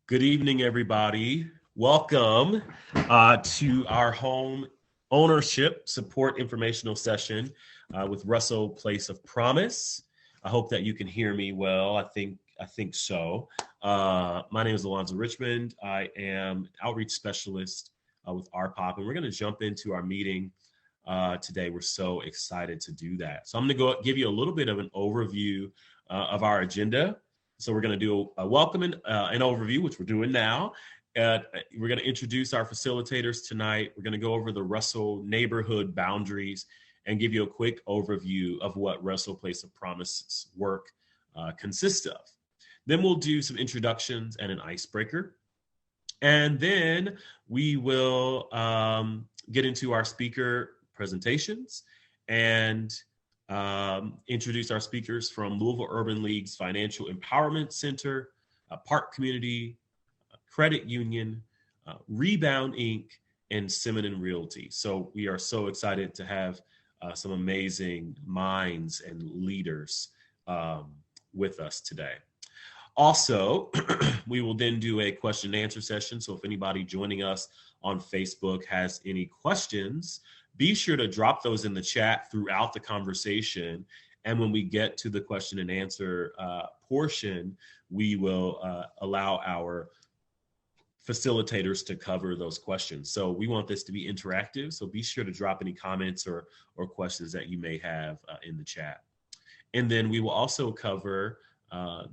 Good evening, everybody. Welcome to our home ownership support informational session with Russell Place of Promise. I hope that you can hear me well. I think so. My name is Alonzo Richmond. I am an outreach specialist with RPOP, and we're going to jump into our meeting today. We're so excited to do that. So I'm going to go give you a little bit of an overview of our agenda. So we're going to do a welcome and an overview, which we're doing now. We're going to introduce our facilitators tonight. We're going to go over the Russell neighborhood boundaries and give you a quick overview of what Russell Place of Promise's work consists of. Then we'll do some introductions and an icebreaker. And then we will get into our speaker presentations and introduce our speakers from Louisville Urban League's Financial Empowerment Center, Park Community, Credit Union, Rebound Inc., and Simenon Realty. So we are so excited to have some amazing minds and leaders with us today. Also, we will then do a question and answer session. So if anybody joining us on Facebook has any questions, be sure to drop those in the chat throughout the conversation. And when we get to the question and answer portion, we will allow our facilitators to cover those questions. So we want this to be interactive. So be sure to drop any comments or questions that you may have in the chat. And then we will also cover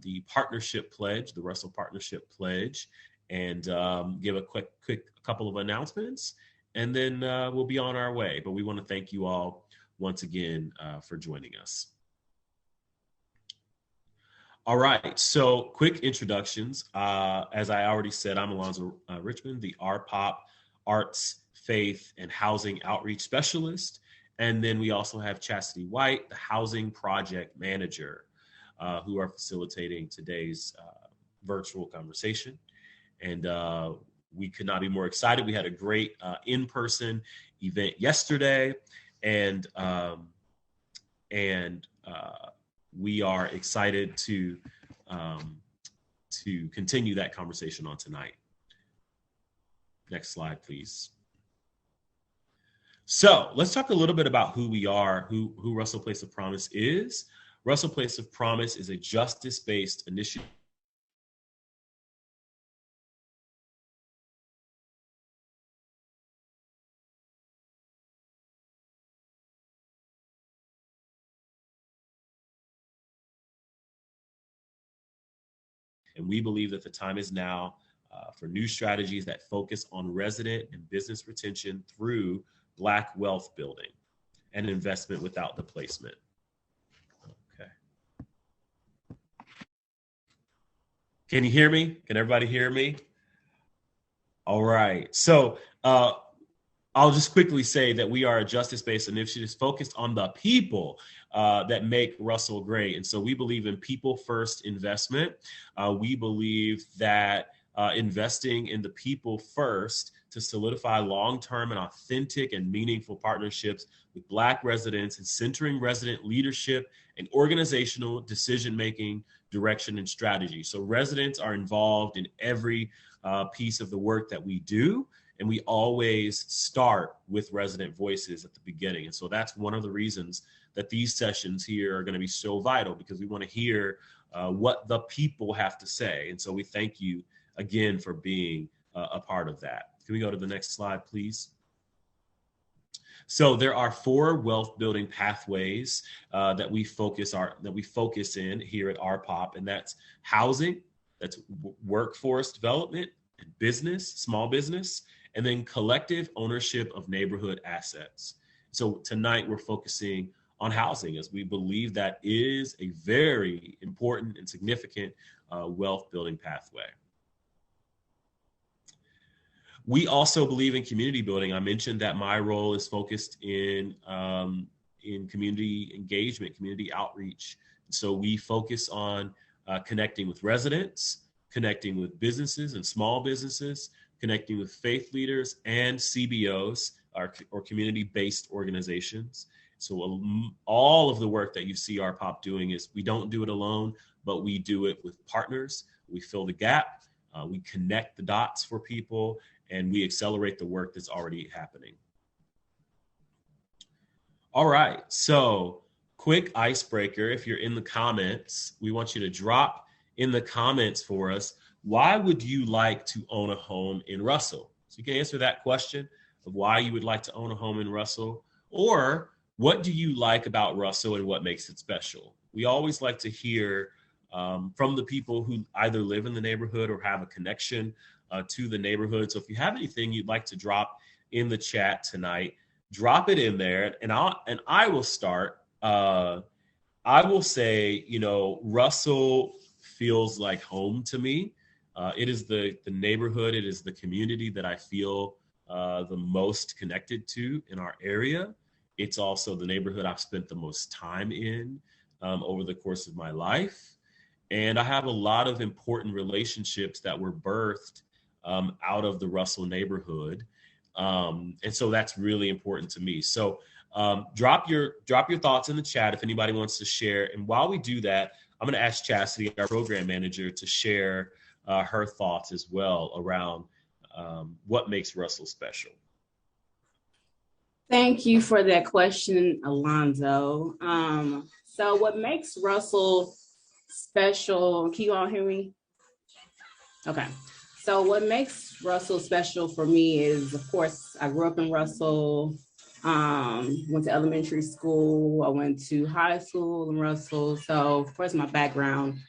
the partnership pledge, the Russell Partnership Pledge, and give a quick couple of announcements. And then we'll be on our way. But we want to thank you all once again for joining us. All right, so quick introductions. As I already said, I'm Alonzo Richmond, the RPOP, Arts, Faith, and Housing Outreach Specialist. And then we also have Chastity White, the Housing Project Manager, who are facilitating today's virtual conversation. And we could not be more excited. We had a great in-person event yesterday, and we are excited to continue that conversation on tonight. Next slide, please. So let's talk a little bit about who we are, who Russell Place of Promise is. Russell Place of Promise is a justice-based initiative and we believe that the time is now for new strategies that focus on resident and business retention through Black wealth building and investment without displacement. Okay. Can you hear me? Can everybody hear me? All right. So I'll just quickly say that we are a justice-based initiative focused on the people that make Russell great. And so we believe in people-first investment. We believe that investing in the people first to solidify long-term and authentic and meaningful partnerships with Black residents and centering resident leadership and organizational decision-making, direction, and strategy. So residents are involved in every piece of the work that we do. And we always start with resident voices at the beginning. And so that's one of the reasons that these sessions here are going to be so vital, because we want to hear what the people have to say. And so we thank you again for being a part of that. Can we go to the next slide, please? So there are 4 wealth building pathways that we focus in here at RPOP, and that's housing, that's workforce development, and business, small business, and then collective ownership of neighborhood assets. So tonight we're focusing on housing, as we believe that is a very important and significant wealth building pathway. We also believe in community building. I mentioned that my role is focused in community engagement, community outreach. So we focus on connecting with residents, connecting with businesses and small businesses, connecting with faith leaders and CBOs, or community-based organizations. So all of the work that you see RPOP doing is, we don't do it alone, but we do it with partners. We fill the gap We connect the dots for people, and we accelerate the work that's already happening. All right, so quick icebreaker. If you're in the comments, we want you to drop in the comments for us, why would you like to own a home in Russell? So you can answer that question of why you would like to own a home in Russell, or what do you like about Russell and what makes it special? We always like to hear from the people who either live in the neighborhood or have a connection to the neighborhood. So if you have anything you'd like to drop in the chat tonight, drop it in there, and I will start. I will say, Russell feels like home to me. It is the neighborhood, it is the community that I feel the most connected to in our area. It's also the neighborhood I've spent the most time in over the course of my life. And I have a lot of important relationships that were birthed out of the Russell neighborhood. And so that's really important to me. So drop your thoughts in the chat if anybody wants to share. And while we do that, I'm going to ask Chastity, our program manager, to share her thoughts as well around what makes Russell special. Thank you for that question, Alonzo. So what makes Russell special, can you all hear me? Okay. So what makes Russell special for me is, of course, I grew up in Russell, went to elementary school, I went to high school in Russell. So of course my background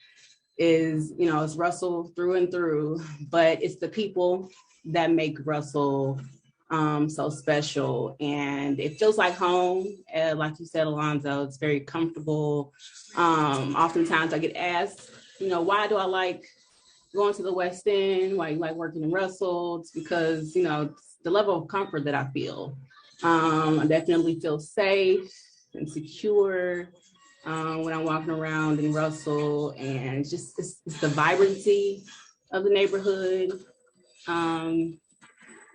is, it's Russell through and through, but it's the people that make Russell so special. And it feels like home. Like you said, Alonzo, it's very comfortable. Oftentimes I get asked, why do I like going to the West End, why you like working in Russell? It's because, it's the level of comfort that I feel. I definitely feel safe and secure when I'm walking around in Russell, and it's the vibrancy of the neighborhood.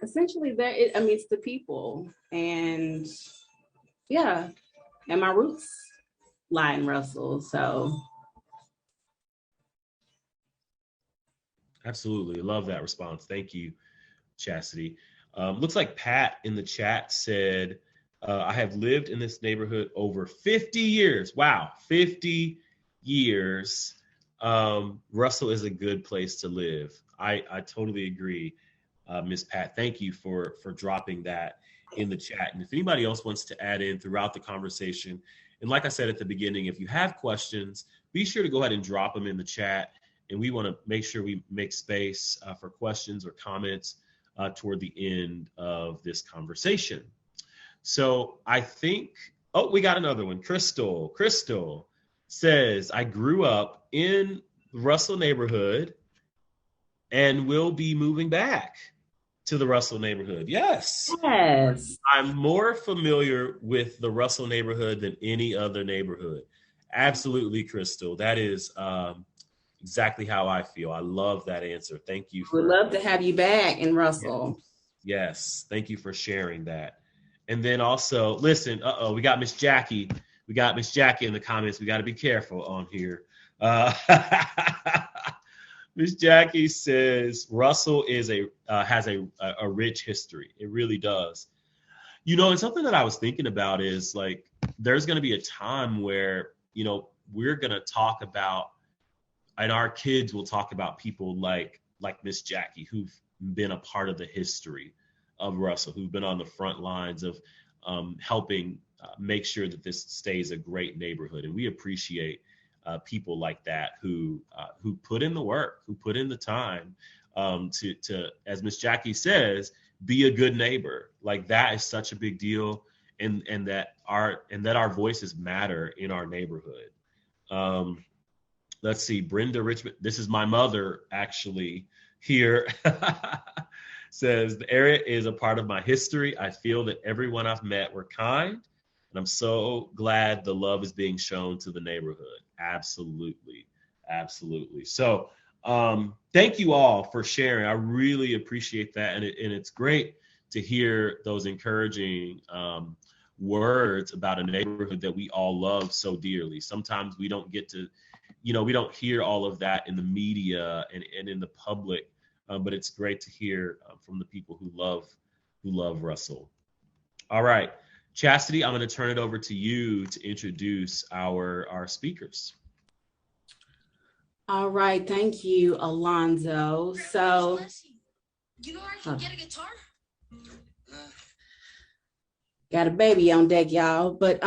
Essentially it's the people, and yeah, and my roots lie in Russell, so. Absolutely. Love that response. Thank you, Chastity. Looks like Pat in the chat said, I have lived in this neighborhood over 50 years. Wow, 50 years. Russell is a good place to live. I totally agree, Miss Pat. Thank you for dropping that in the chat. And if anybody else wants to add in throughout the conversation, and like I said at the beginning, if you have questions, be sure to go ahead and drop them in the chat. And we want to make sure we make space for questions or comments toward the end of this conversation. So I think, we got another one. Crystal says, I grew up in the Russell neighborhood and will be moving back to the Russell neighborhood. Yes. I'm more familiar with the Russell neighborhood than any other neighborhood. Absolutely, Crystal. That is exactly how I feel. I love that answer. Thank you. We'd love to have you back in Russell. Yes. Thank you for sharing that. And then also, listen, we got Miss Jackie. We got Miss Jackie in the comments. We got to be careful on here. Miss Jackie says Russell has a rich history. It really does. And something that I was thinking about is like, there's going to be a time where, we're going to talk about, and our kids will talk about people like Miss Jackie, who've been a part of the history of Russell, who've been on the front lines of helping make sure that this stays a great neighborhood. And we appreciate people like that who put in the work, who put in the time to, as Miss Jackie says, be a good neighbor. Like, that is such a big deal, and that our voices matter in our neighborhood. Let's see, Brenda Richmond. This is my mother, actually, here. Says, the area is a part of my history. I feel that everyone I've met were kind, and I'm so glad the love is being shown to the neighborhood. Absolutely. Absolutely. So thank you all for sharing. I really appreciate that. And it's great to hear those encouraging words about a neighborhood that we all love so dearly. Sometimes we don't get to, we don't hear all of that in the media and in the public but it's great to hear from the people who love Russell. All right, Chastity, I'm going to turn it over to you to introduce our speakers. All right, thank you, Alonzo. So, you know I can get a guitar? Got a baby on deck, y'all. But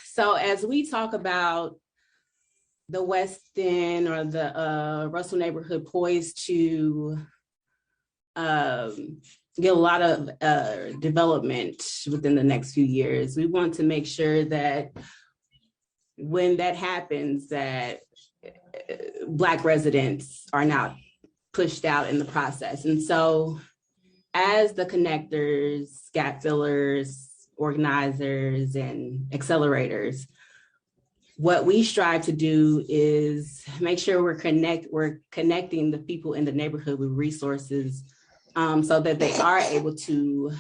so as we talk about the West End or the Russell neighborhood poised to get a lot of development within the next few years, we want to make sure that when that happens, that Black residents are not pushed out in the process. And so as the connectors, gap fillers, organizers, and accelerators, what we strive to do is make sure we're connecting the people in the neighborhood with resources so that they are able to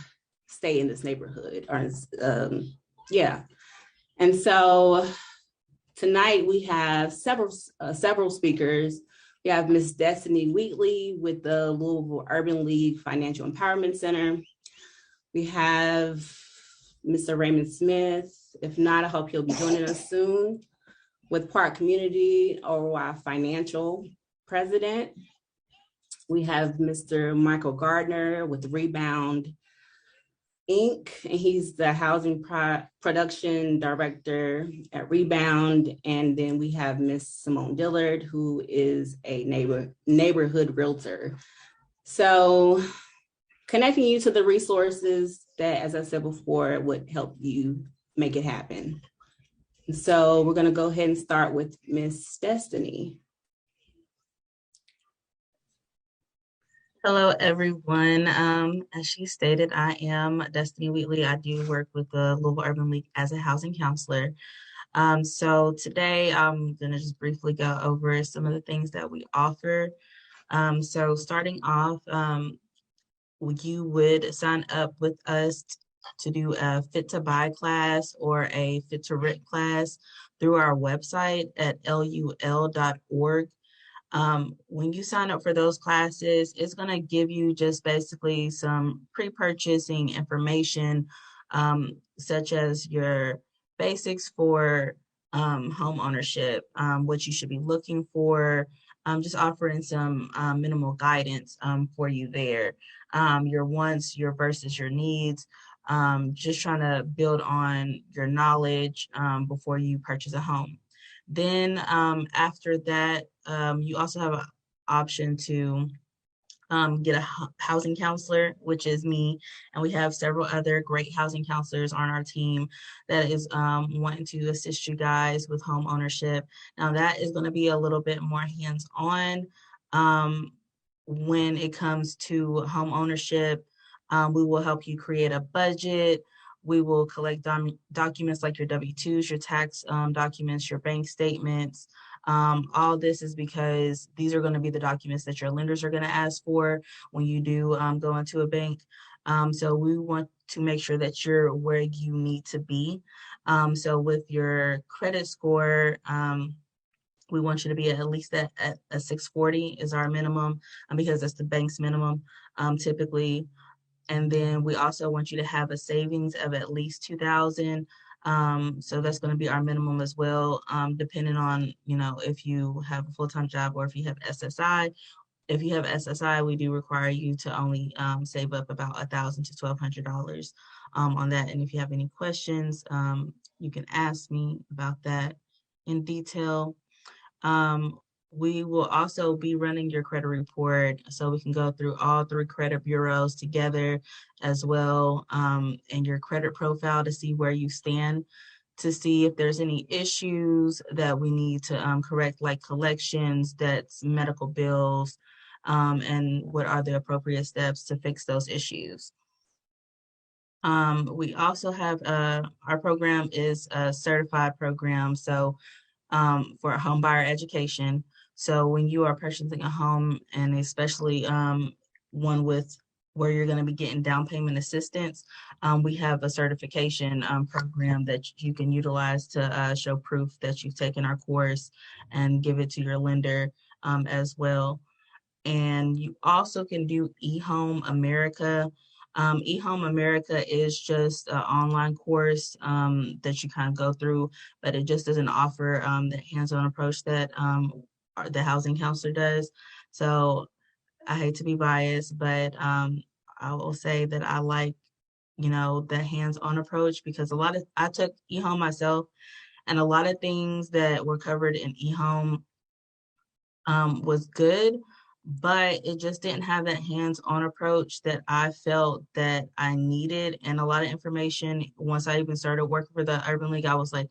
stay in this neighborhood. And so tonight we have several speakers. We have Ms. Destiny Wheatley with the Louisville Urban League Financial Empowerment Center. We have Mr. Raymond Smith. If not, I hope he'll be joining us soon, with Park Community or Financial President. We have Mr. Michael Gardner with Rebound Inc., and he's the Housing Production Director at Rebound. And then we have Miss Simone Dillard, who is a neighborhood realtor. So connecting you to the resources that, as I said before, would help you make it happen. So we're going to go ahead and start with Miss Destiny. Hello, everyone. As she stated, I am Destiny Wheatley. I do work with the Louisville Urban League as a housing counselor. So today I'm going to just briefly go over some of the things that we offer. So starting off, you would sign up with us to do a fit to buy class or a fit to rent class through our website at lul.org. When you sign up for those classes, it's going to give you just basically some pre-purchasing information, such as your basics for home ownership, what you should be looking for, just offering some minimal guidance for you there. Your wants, your versus your needs, just trying to build on your knowledge before you purchase a home. Then after that, you also have an option to get a housing counselor, which is me, and we have several other great housing counselors on our team that is wanting to assist you guys with home ownership. Now that is going to be a little bit more hands-on when it comes to home ownership. We will help you create a budget. We will collect documents like your W-2s, your tax documents, your bank statements. All this is because these are going to be the documents that your lenders are going to ask for when you do go into a bank. So we want to make sure that you're where you need to be. So with your credit score, we want you to be at least at a 640 is our minimum, because that's the bank's minimum typically. And then we also want you to have a savings of at least $2,000. So that's going to be our minimum as well, depending on, if you have a full-time job or if you have SSI. If you have SSI, we do require you to only save up about $1,000 to $1,200 on that. And if you have any questions, you can ask me about that in detail. We will also be running your credit report, so we can go through all 3 credit bureaus together as well, and your credit profile to see where you stand, to see if there's any issues that we need to correct, like collections, debts, medical bills, and what are the appropriate steps to fix those issues. We also have our program is a certified program, so for home buyer education. So when you are purchasing a home, and especially one with where you're going to be getting down payment assistance, we have a certification program that you can utilize to show proof that you've taken our course and give it to your lender as well. And you also can do eHome America. eHome America is just an online course that you kind of go through, but it just doesn't offer the hands-on approach that the housing counselor does. So I hate to be biased, but I will say that I like, the hands-on approach, because I took eHome myself, and a lot of things that were covered in eHome was good, but it just didn't have that hands-on approach that I felt that I needed. And a lot of information, once I even started working for the Urban League, I was like,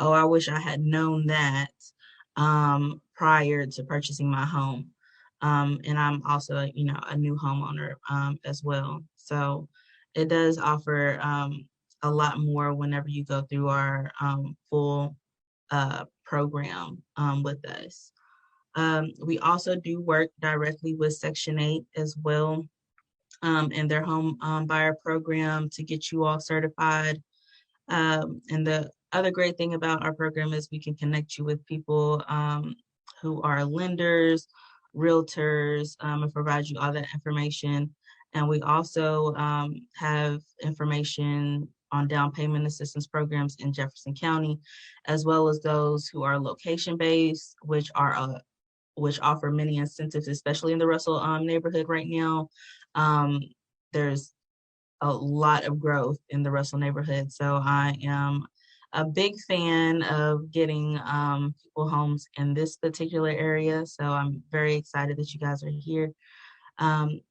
oh, I wish I had known that prior to purchasing my home. And I'm also, a new homeowner as well. So it does offer a lot more whenever you go through our full program with us. We also do work directly with Section 8 as well, and their home buyer program to get you all certified. And the other great thing about our program is we can connect you with people who are lenders, realtors, and provide you all that information. And we also have information on down payment assistance programs in Jefferson County, as well as those who are location-based, which offer many incentives, especially in the Russell neighborhood right now. There's a lot of growth in the Russell neighborhood. So I am a big fan of getting people homes in this particular area. So I'm very excited that you guys are here. And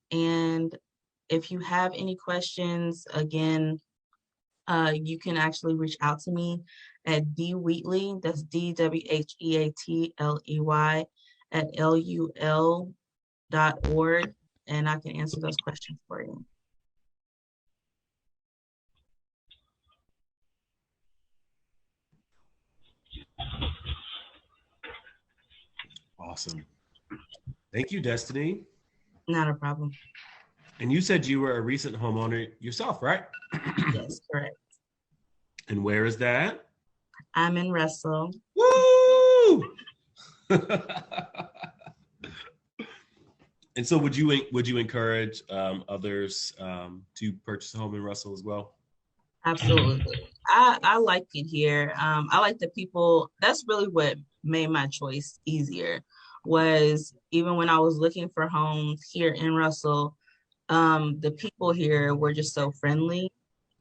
if you have any questions, again, you can actually reach out to me at D Wheatley, that's DWHEATLEY at LUL.org, and I can answer those questions for you. Awesome. Thank you, Destiny. Not a problem. And you said you were a recent homeowner yourself, right? Yes, correct. And where is that? I'm in Russell. Woo! And so would you encourage others to purchase a home in Russell as well? Absolutely. I like it here. I like the people. That's really what made my choice easier, was even when I was looking for homes here in Russell, the people here were just so friendly.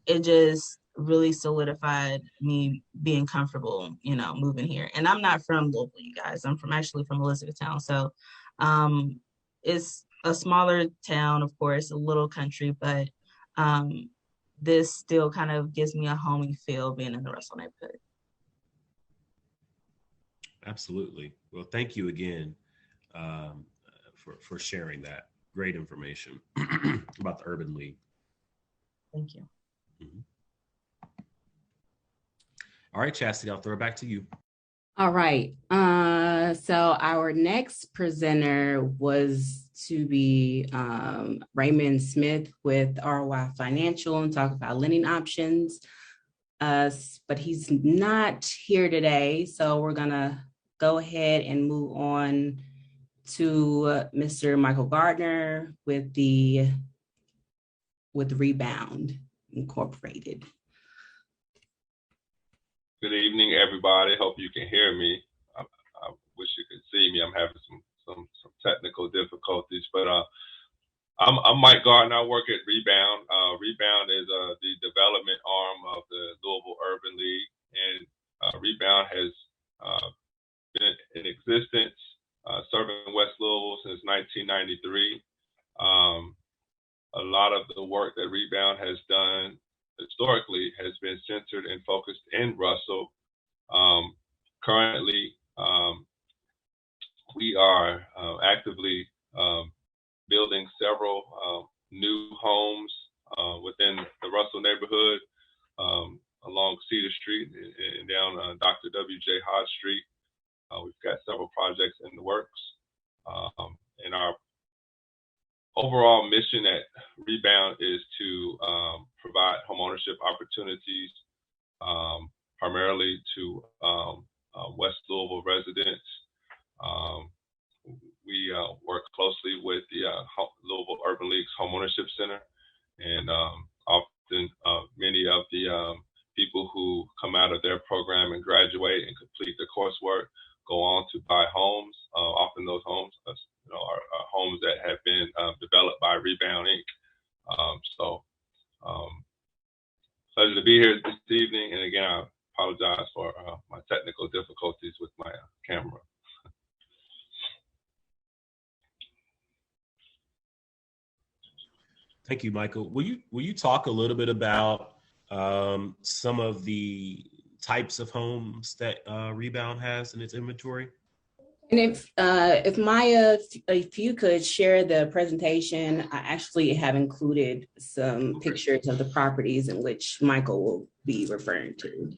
It just really solidified me being comfortable, moving here. And I'm not from Louisville, you guys. I'm actually from Elizabethtown. So it's a smaller town, of course, a little country, but this still kind of gives me a homey feel being in the Russell neighborhood. Absolutely. Well, thank you again for sharing that great information about the Urban League. Thank you. Mm-hmm. All right, Chastity, I'll throw it back to you. All right. So our next presenter was to be Raymond Smith with ROI Financial and talk about lending options. But he's not here today. So we're going to go ahead and move on to Mr. Michael Gardner with Rebound Incorporated. Good evening, everybody. Hope you can hear me. I wish you could see me. I'm having some technical difficulties, but I'm Mike Gardner. I work at Rebound. Rebound is the development arm of the Louisville Urban League, and Rebound has been in existence, serving West Louisville since 1993. A lot of the work that Rebound has done historically has been centered and focused in Russell. Currently, we are actively building several new homes within the Russell neighborhood, along Cedar Street and down Dr. W.J. Hodge Street. We've got several projects in the works. And our overall mission at Rebound is to provide homeownership opportunities, primarily to West Louisville residents. we work closely with the Louisville Urban League's Homeownership Center, and often many of the people who come out of their program and graduate and complete the coursework go on to buy homes. Often those homes, are homes that have been developed by Rebound Inc. Pleasure to be here this evening, and again, I apologize for my technical difficulties with my camera. Thank you, Michael. Will you talk a little bit about some of the types of homes that Rebound has in its inventory? And if Maya, if you could share the presentation, I actually have included some pictures of the properties in which Michael will be referring to.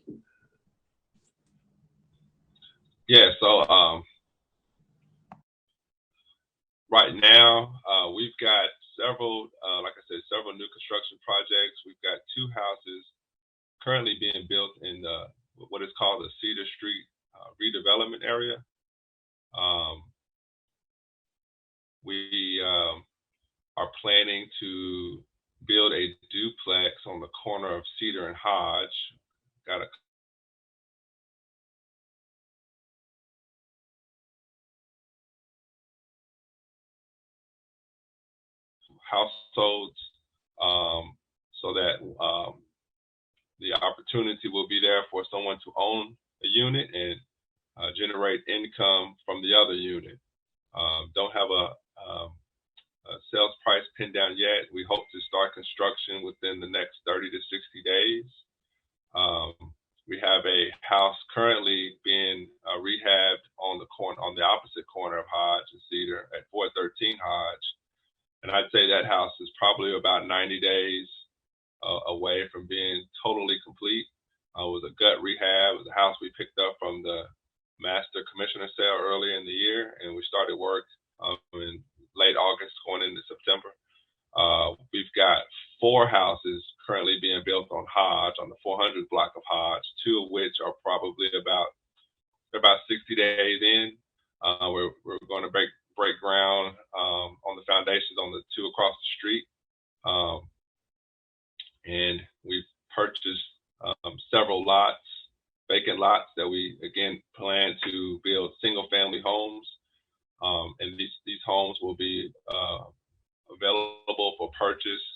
Yeah, so right now we've got several, like I said, several new construction projects. We've got 2 houses currently being built in what is called the Cedar Street redevelopment area. We are planning to build a duplex on the corner of Cedar and Hodge. Got a households so that the opportunity will be there for someone to own a unit and generate income from the other unit. Don't have a sales price pinned down yet. We hope to start construction within the next 30 to 60 days. We have a house currently being rehabbed on the opposite corner of Hodge and Cedar at 413 Hodge. And I'd say that house is probably about 90 days away from being totally complete. It was a gut rehab. It was a house we picked up from the master commissioner sale early in the year, and we started work in late August going into September. We've got 4 houses currently being built on Hodge, on the 400 block of Hodge, 2 of which are probably about 60 days in. We're going to break ground on the foundations on the 2 across the street. And we've purchased several lots, vacant lots that we, again, plan to build single-family homes. And these homes will be available for purchase,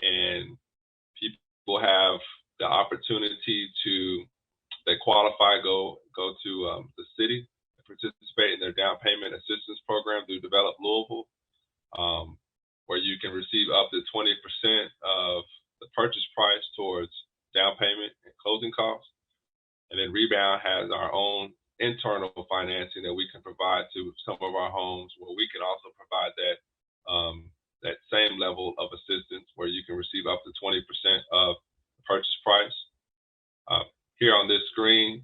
and people have the opportunity to, they qualify, go to the city and participate in their down payment assistance program through Develop Louisville, where you can receive up to 20% of the purchase price towards down payment and closing costs. And then Rebound has our own internal financing that we can provide to some of our homes, where we can also provide that same level of assistance, where you can receive up to 20% of the purchase price. Here on this screen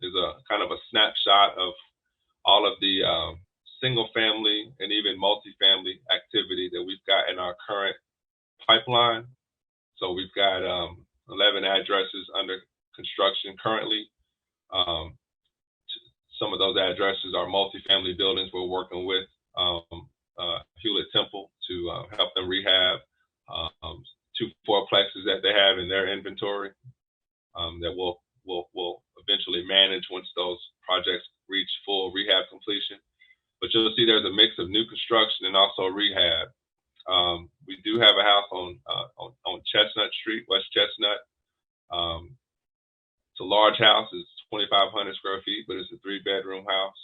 is a kind of a snapshot of all of the single family and even multifamily activity that we've got in our current pipeline. So we've got 11 addresses under construction currently. Some of those addresses are multifamily buildings we're working with Hewlett Temple to help them rehab 2 fourplexes that they have in their inventory that we'll eventually manage once those projects reach full rehab completion. But you'll see there's a mix of new construction and also rehab. We do have a house on Chestnut Street, West Chestnut. It's a large house. It's 2,500 square feet, but it's a 3-bedroom house,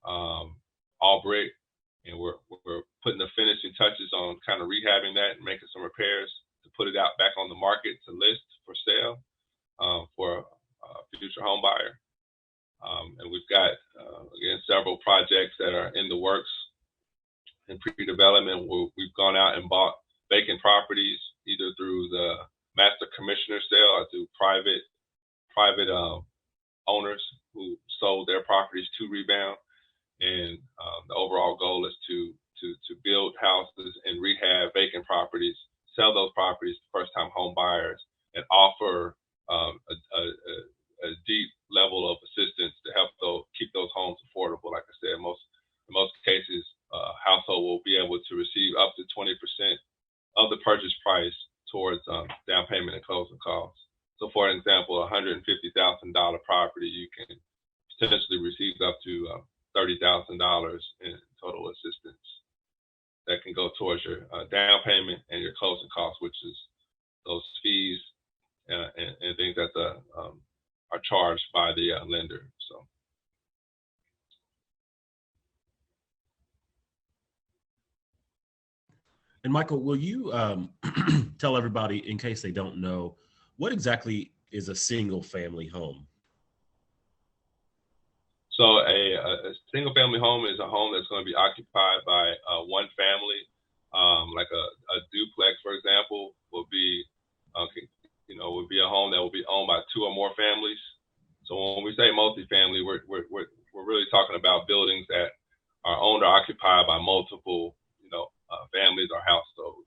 all brick. And we're putting the finishing touches on kind of rehabbing that and making some repairs to put it out back on the market to list for sale for a future home buyer. And we've got, again, several projects that are in the works in pre-development. We've gone out and bought vacant properties, either through the master commissioner sale or through private owners who sold their properties to Rebound. And the overall goal is to build houses and rehab vacant properties, sell those properties to first-time home buyers, and offer a deep level of assistance to help keep those homes affordable. Like I said, in most cases, costs. So for example, a $150,000 property, you can potentially receive up to $30,000 in total assistance that can go towards your down payment and your closing costs, which is those fees and things that are charged by the lender. So. And Michael, will you tell everybody, in case they don't know, what exactly is a single family home? So a single family home is a home that's going to be occupied by one family, like a duplex, for example, would be a home that will be owned by two or more families. So when we say multifamily, we're really talking about buildings that are owned or occupied by multiple, families or households.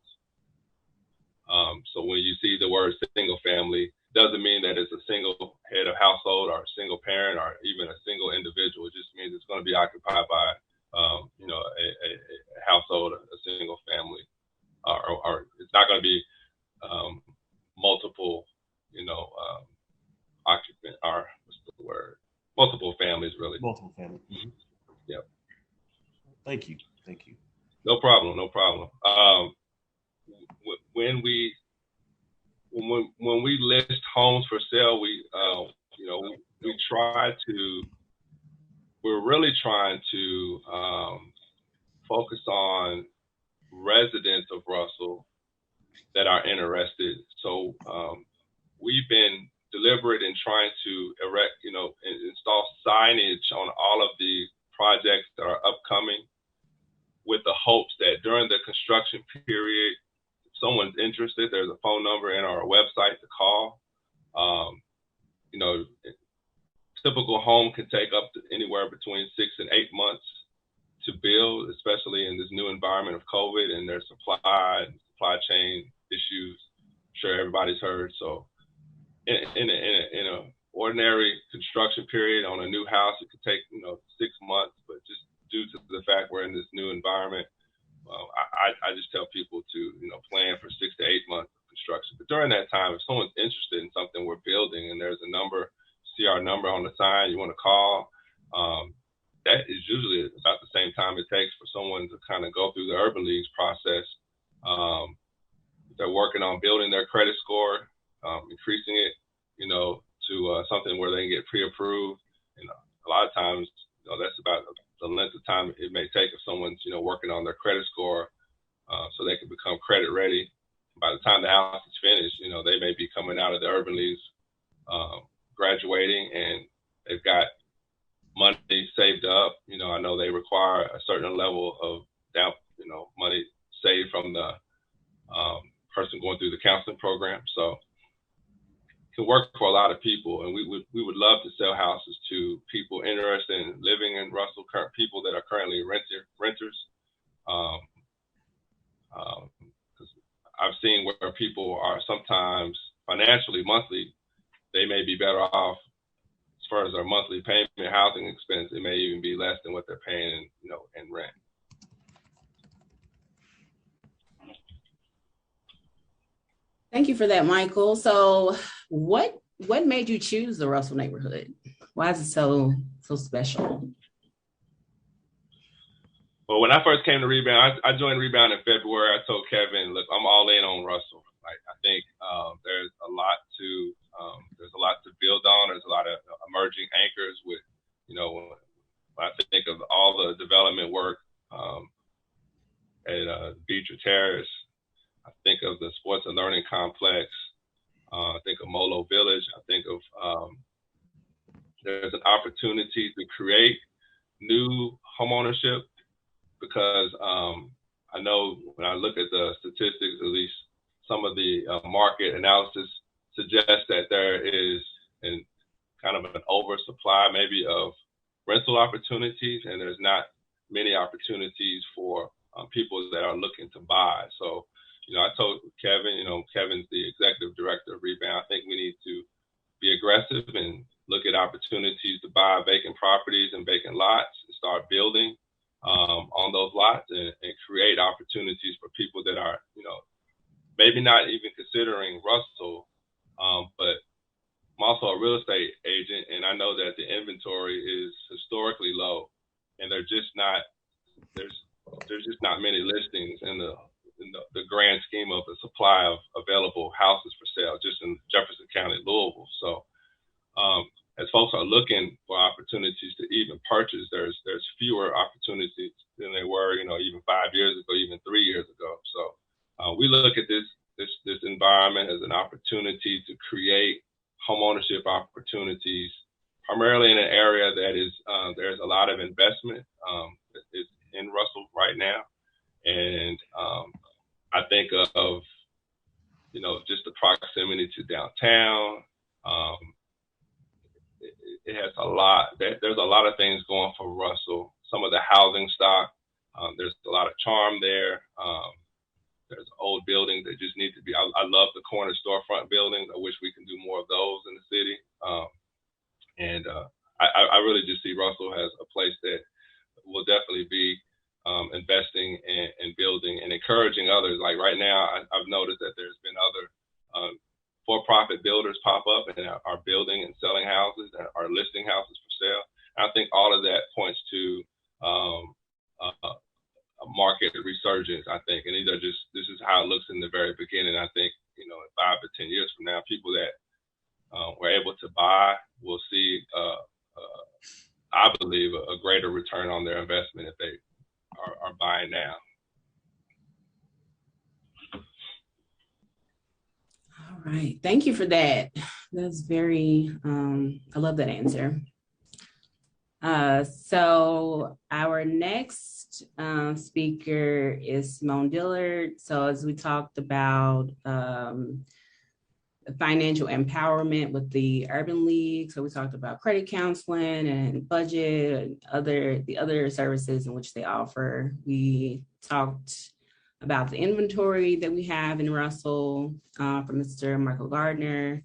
So when you see the word single family, doesn't mean that it's a single head of household or a single parent or even a single individual. It just means it's going to be occupied by, a household, a single family, or it's not going to be multiple, occupant, or what's the word? Multiple families, really. Multiple family. Mm-hmm. Yep. Thank you. No problem. When we list homes for sale, we're really trying to focus on residents of Russell that are interested. So we've been deliberate in trying to erect, and install signage on all of the projects that are upcoming, with the hopes that during the construction period, if someone's interested, there's a phone number in our website to call. Typical home can take up to anywhere between 6 and 8 months to build, especially in this new environment of COVID and their supply chain issues. I'm sure everybody's heard. So in a ordinary construction period on a new house, it could take 6 months, but just due to the fact we're in this new environment, I just tell people to plan for 6 to 8 months of construction. But during that time, if someone's interested in something we're building and there's a number, see our number on the sign, you want to call, that is usually about the same time it takes for someone to kind of go through the Urban Leagues process. They're working on building their credit score, increasing it, to something where they can get pre-approved. And a lot of times, that's about the length of time it may take if someone's, working on their credit score, so they can become credit ready. By the time the house is finished, they may be coming out of the Urban Leagues, graduating, and they've got money saved up. I know they require a certain level of down, money saved from the person going through the counseling program. So it can work for a lot of people, and we would love to sell houses to people interested in living in Russell, people that are currently renters. Because I've seen where people are sometimes financially, monthly, they may be better off as far as their monthly payment, housing expense. It may even be less than what they're paying, in rent. Thank you for that, Michael. So what made you choose the Russell neighborhood? Why is it so special? Well, when I first came to Rebound, I joined Rebound in February. I told Kevin, look, I'm all in on Russell. I think there's a lot to build on. There's a lot of emerging anchors with, when I think of all the development work at Beecher Terrace, I think of the Sports and Learning Complex. I think of Molo Village. I think of there's an opportunity to create new homeownership, because I know when I look at the statistics, at least some of the market analysis suggests that there is kind of an oversupply maybe of rental opportunities, and there's not many opportunities for people that are looking to buy. So, I told Kevin, Kevin's the executive director of Rebound. I think we need to be aggressive and look at opportunities to buy vacant properties and vacant lots and start building on those lots and create opportunities for people that are, maybe not even considering Russell, real estate agent, and I know that the inventory is historically low, and there's just not many listings in the grand scheme of the supply of available houses for sale just in Jefferson County, Louisville. So as folks are looking for opportunities to even purchase, there's fewer opportunities than there were, even 5 years ago, even 3 years ago. So we look at this environment as an opportunity to create homeownership opportunities, primarily in an area that is there's a lot of investment is in Russell right now, and I think of just the proximity to downtown. It has a lot. There's a lot of things going for Russell. Some of the housing stock, there's a lot of charm there. There's old buildings that just need to be. I love the corner storefront buildings. I wish we can do more of those in the city. And I really just see Russell as a place that will definitely be investing and building and encouraging others. Like right now, I've noticed that there's been other for-profit builders pop up and are building and selling houses and are listing houses for sale. And I think all of that points to a market resurgence, I think. And this is how it looks in the very beginning. I think, in 5 to 10 years from now, people that were able to buy will see, I believe, a greater return on their investment if they are buying now. All right. Thank you for that. That's very, I love that answer. So our next speaker is Simone Dillard. So as we talked about financial empowerment with the Urban League, so we talked about credit counseling and budget and the other services in which they offer. We talked about the inventory that we have in Russell from Mr. Michael Gardner.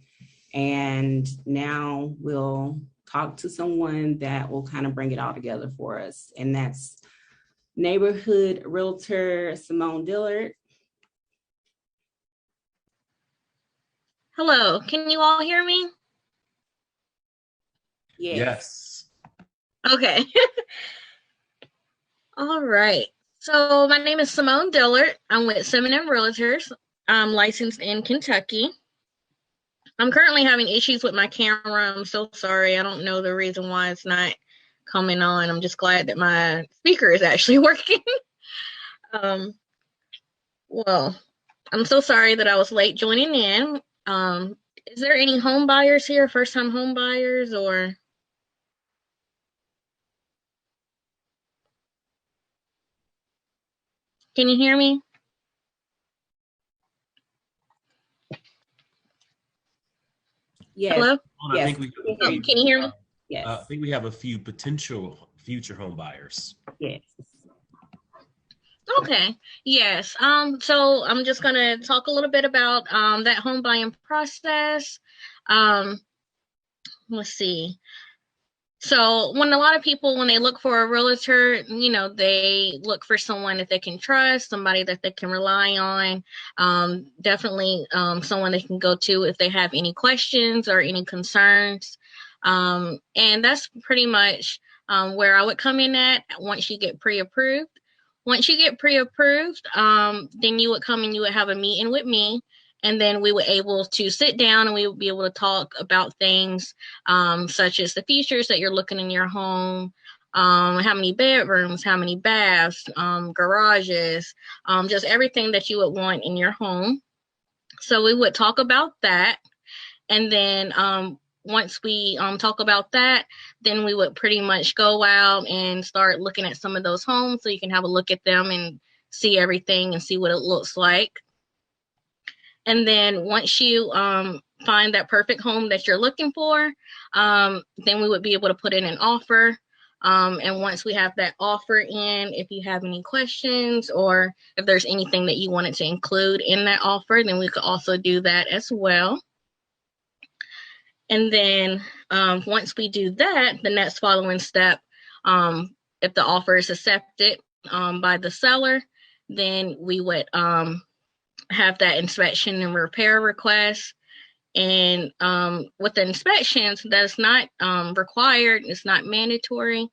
And now we'll talk to someone that will kind of bring it all together for us. And that's neighborhood realtor Simone Dillard. Hello, can you all hear me? Yes. Okay. All right. So my name is Simone Dillard. I'm with Seminole Realtors. I'm licensed in Kentucky. I'm currently having issues with my camera. I'm so sorry. I don't know the reason why it's not coming on. I'm just glad that my speaker is actually working. Well, I'm so sorry that I was late joining in. Is there any home buyers here, first-time home buyers, or? Can you hear me? Yes. Hello? I Yes. think Can you hear me? Yes. I think we have a few potential future home buyers. Yes. Okay. Yes. So I'm just gonna talk a little bit about that home buying process. Let's see. So when a lot of people, when they look for a realtor, they look for someone that they can trust, somebody that they can rely on, definitely someone they can go to if they have any questions or any concerns. And that's pretty much where I would come in at once you get pre-approved. Once you get pre-approved, then you would come and you would have a meeting with me. And then we were able to sit down and we would be able to talk about things such as the features that you're looking in your home, how many bedrooms, how many baths, garages, just everything that you would want in your home. So we would talk about that. And then once we talk about that, then we would pretty much go out and start looking at some of those homes so you can have a look at them and see everything and see what it looks like. And then once you find that perfect home that you're looking for, then we would be able to put in an offer. And once we have that offer in, if you have any questions or if there's anything that you wanted to include in that offer, then we could also do that as well. And then once we do that, the next following step, if the offer is accepted by the seller, then we would have that inspection and repair request. And with the inspections, that's not required. It's not mandatory.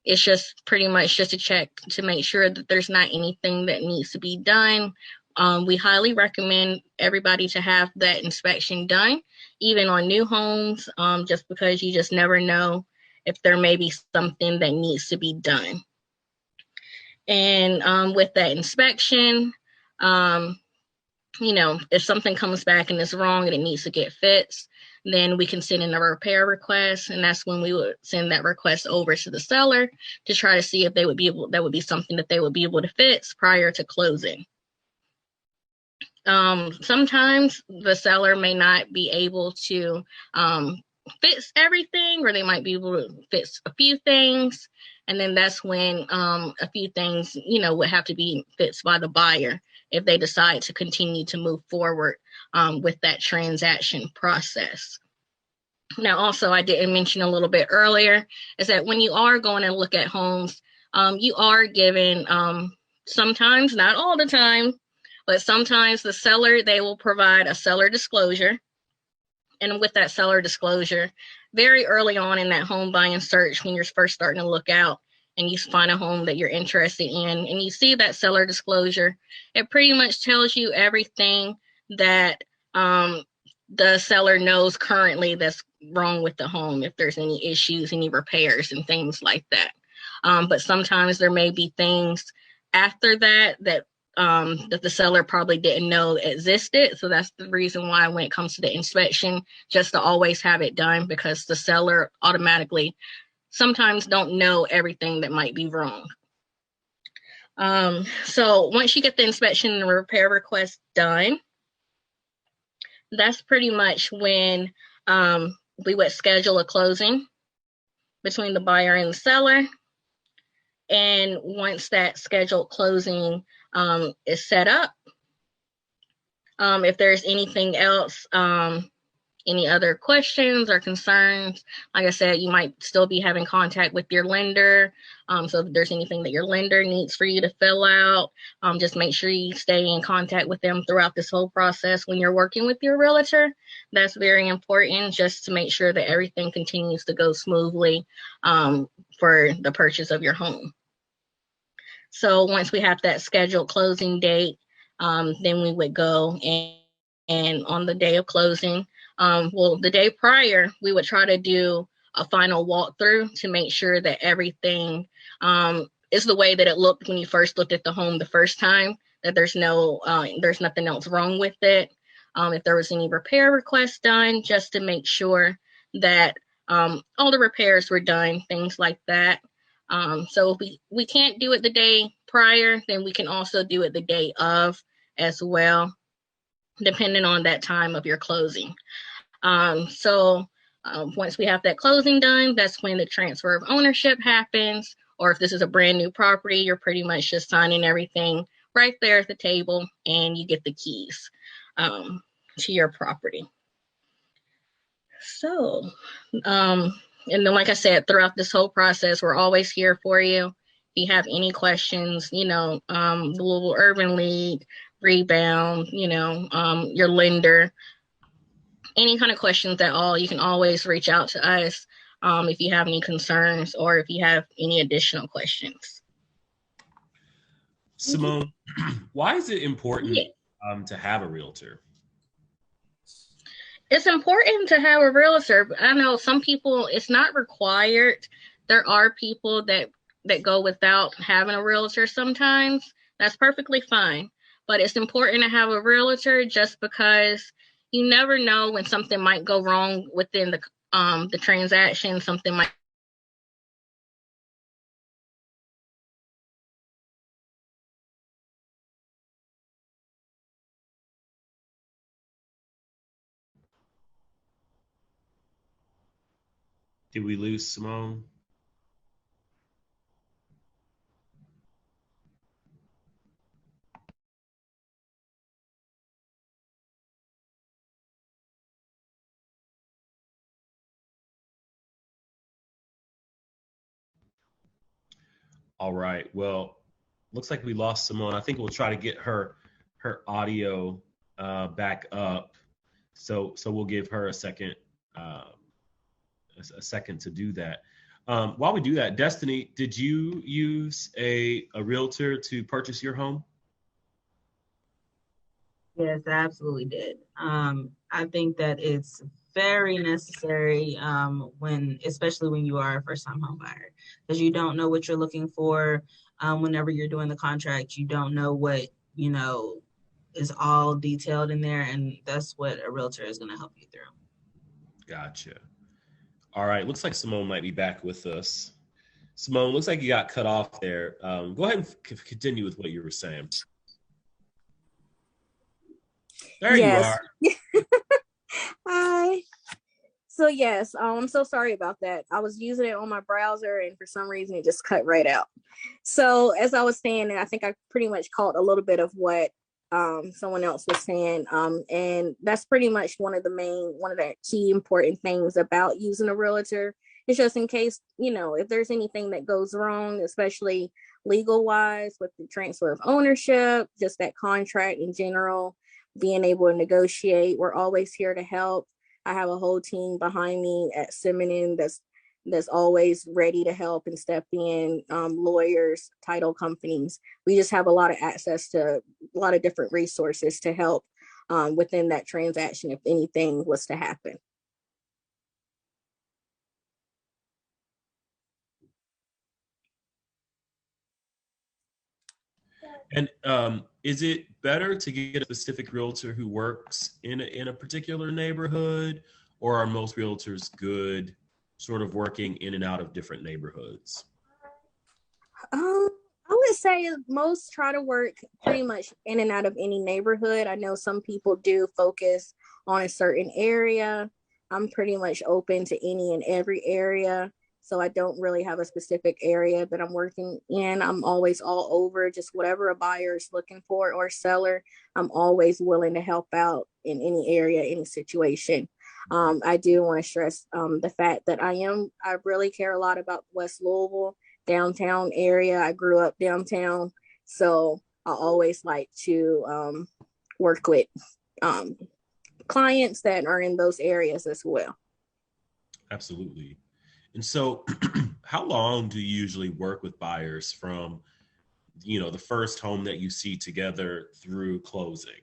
It's just pretty much just a check to make sure that there's not anything that needs to be done. We highly recommend everybody to have that inspection done, even on new homes, just because you just never know if there may be something that needs to be done. And with that inspection, if something comes back and it's wrong and it needs to get fixed, then we can send in a repair request, and that's when we would send that request over to the seller to try to see if that would be something that they would be able to fix prior to closing. Sometimes the seller may not be able to fix everything, or they might be able to fix a few things, and then that's when a few things would have to be fixed by the buyer if they decide to continue to move forward with that transaction process. Now, also, I didn't mention a little bit earlier, is that when you are going to look at homes, you are given, sometimes, not all the time, but sometimes the seller, they will provide a seller disclosure. And with that seller disclosure, very early on in that home buying search, when you're first starting to look out, and you find a home that you're interested in, and you see that seller disclosure, it pretty much tells you everything that the seller knows currently that's wrong with the home, if there's any issues, any repairs, and things like that. But sometimes there may be things after that that the seller probably didn't know existed. So that's the reason why when it comes to the inspection, just to always have it done, because the seller automatically sometimes don't know everything that might be wrong. So once you get the inspection and repair request done, that's pretty much when we would schedule a closing between the buyer and the seller. And once that scheduled closing is set up, if there's anything else, any other questions or concerns, like I said, you might still be having contact with your lender. So if there's anything that your lender needs for you to fill out, just make sure you stay in contact with them throughout this whole process when you're working with your realtor. That's very important, just to make sure that everything continues to go smoothly for the purchase of your home. So once we have that scheduled closing date, then we would go and on the day of closing, the day prior, we would try to do a final walkthrough to make sure that everything is the way that it looked when you first looked at the home the first time, that there's nothing else wrong with it. If there was any repair requests done, just to make sure that all the repairs were done, things like that. So if we can't do it the day prior, then we can also do it the day of as well, depending on that time of your closing. So once we have that closing done, that's when the transfer of ownership happens. Or if this is a brand new property, you're pretty much just signing everything right there at the table, and you get the keys to your property. So, and then, like I said, throughout this whole process, we're always here for you. If you have any questions, the Louisville Urban League, Rebound, your lender, any kind of questions at all, you can always reach out to us if you have any concerns or if you have any additional questions. Simone, why is it important to have a realtor? It's important to have a realtor. I know some people, it's not required. There are people that go without having a realtor sometimes. That's perfectly fine. But it's important to have a realtor just because you never know when something might go wrong within the transaction. Something might Did we lose Simone? All right. Well, looks like we lost Simone. I think we'll try to get her audio back up So we'll give her a second to do that. While we do that, Destiny, did you use a realtor to purchase your home? Yes, I absolutely did. I think that it's very necessary especially when you are a first-time home buyer, because you don't know what you're looking for. Whenever you're doing the contract, you don't know what, is all detailed in there, and that's what a realtor is going to help you through. Gotcha. All right. Looks like Simone might be back with us. Simone, looks like you got cut off there. Go ahead and continue with what you were saying. There you Yes. are. Hi. So yes, I'm so sorry about that. I was using it on my browser and for some reason it just cut right out. So as I was saying, and I think I pretty much caught a little bit of what someone else was saying. And that's pretty much one of the key important things about using a realtor. It's just in case, if there's anything that goes wrong, especially legal wise with the transfer of ownership, just that contract in general, being able to negotiate. We're always here to help. I have a whole team behind me at Simonin that's always ready to help and step in. Lawyers, title companies. We just have a lot of access to a lot of different resources to help within that transaction if anything was to happen. And is it better to get a specific realtor who works in a particular neighborhood, or are most realtors good sort of working in and out of different neighborhoods? I would say most try to work pretty much in and out of any neighborhood. I know some people do focus on a certain area. I'm pretty much open to any and every area. So I don't really have a specific area that I'm working in. I'm always all over, just whatever a buyer is looking for or seller. I'm always willing to help out in any area, any situation. I do want to stress the fact that I really care a lot about West Louisville, downtown area. I grew up downtown. So I always like to work with clients that are in those areas as well. Absolutely. And so how long do you usually work with buyers from, the first home that you see together through closing?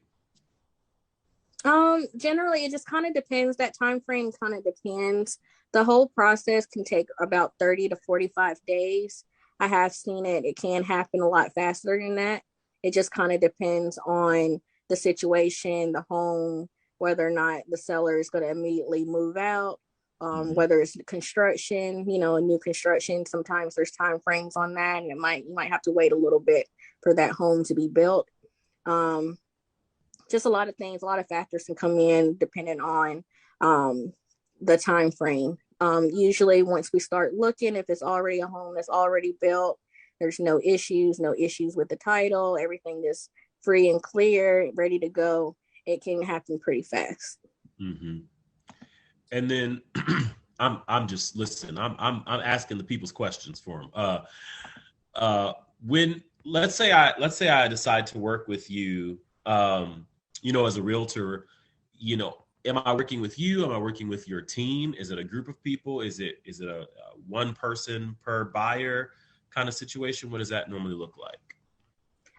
Generally it just kind of depends. That time frame kind of depends. The whole process can take about 30 to 45 days. I have seen it can happen a lot faster than that. It just kind of depends on the situation, the home, whether or not the seller is going to immediately move out, whether it's construction, a new construction. Sometimes there's time frames on that, and you might have to wait a little bit for that home to be built. Just a lot of things, a lot of factors can come in depending on the time frame. Usually once we start looking, if it's already a home that's already built, there's no issues with the title, everything is free and clear, ready to go, it can happen pretty fast. Mm-hmm. And then I'm just listening. I'm asking the people's questions for them. When let's say I decide to work with you, as a realtor, am I working with you? Am I working with your team? Is it a group of people? Is it a one person per buyer kind of situation? What does that normally look like?